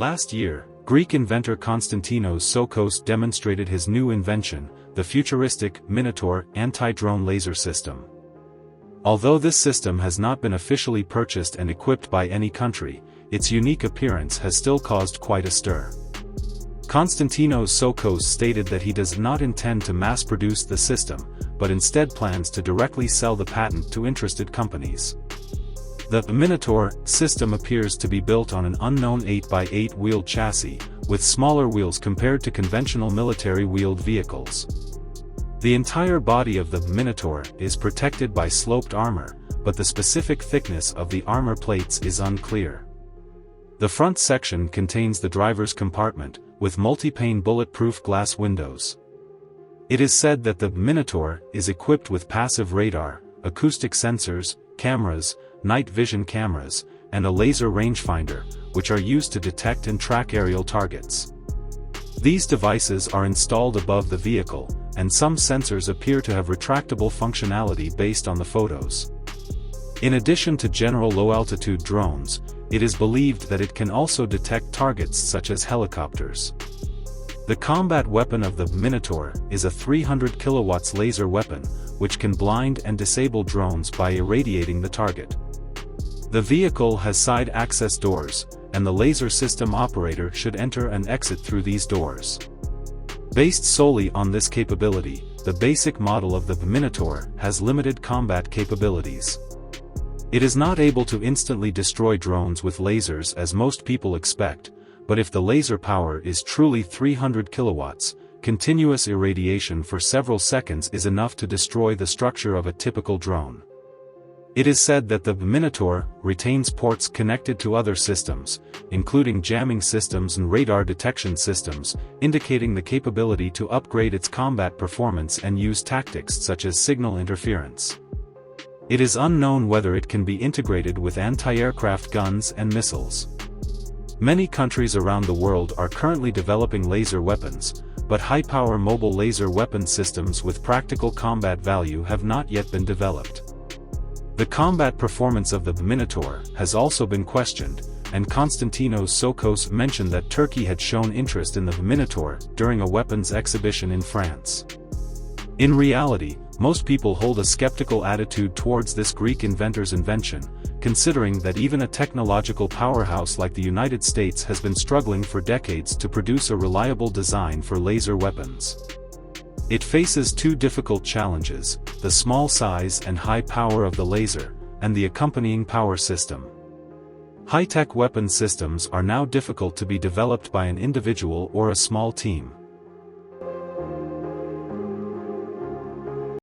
Last year, Greek inventor Konstantinos Soukos demonstrated his new invention, the futuristic Minotaur anti-drone laser system. Although this system has not been officially purchased and equipped by any country, its unique appearance has still caused quite a stir. Konstantinos Soukos stated that he does not intend to mass-produce the system, but instead plans to directly sell the patent to interested companies. The Minotaur system appears to be built on an unknown 8x8 wheeled chassis, with smaller wheels compared to conventional military wheeled vehicles. The entire body of the Minotaur is protected by sloped armor, but the specific thickness of the armor plates is unclear. The front section contains the driver's compartment, with multi-pane bulletproof glass windows. It is said that the Minotaur is equipped with passive radar, acoustic sensors, cameras, night vision cameras, and a laser rangefinder, which are used to detect and track aerial targets. These devices are installed above the vehicle, and some sensors appear to have retractable functionality based on the photos. In addition to general low-altitude drones, it is believed that it can also detect targets such as helicopters. The combat weapon of the Minotaur is a 300 kW laser weapon, which can blind and disable drones by irradiating the target. The vehicle has side access doors, and the laser system operator should enter and exit through these doors. Based solely on this capability, the basic model of the Minotaur has limited combat capabilities. It is not able to instantly destroy drones with lasers as most people expect, but if the laser power is truly 300 kilowatts, continuous irradiation for several seconds is enough to destroy the structure of a typical drone. It is said that the Minotaur retains ports connected to other systems, including jamming systems and radar detection systems, indicating the capability to upgrade its combat performance and use tactics such as signal interference. It is unknown whether it can be integrated with anti-aircraft guns and missiles. Many countries around the world are currently developing laser weapons, but high-power mobile laser weapon systems with practical combat value have not yet been developed. The combat performance of the Minotaur has also been questioned, and Konstantinos Soukos mentioned that Turkey had shown interest in the Minotaur during a weapons exhibition in France. In reality, most people hold a skeptical attitude towards this Greek inventor's invention, considering that even a technological powerhouse like the United States has been struggling for decades to produce a reliable design for laser weapons. It faces two difficult challenges: the small size and high power of the laser, and the accompanying power system. High-tech weapon systems are now difficult to be developed by an individual or a small team.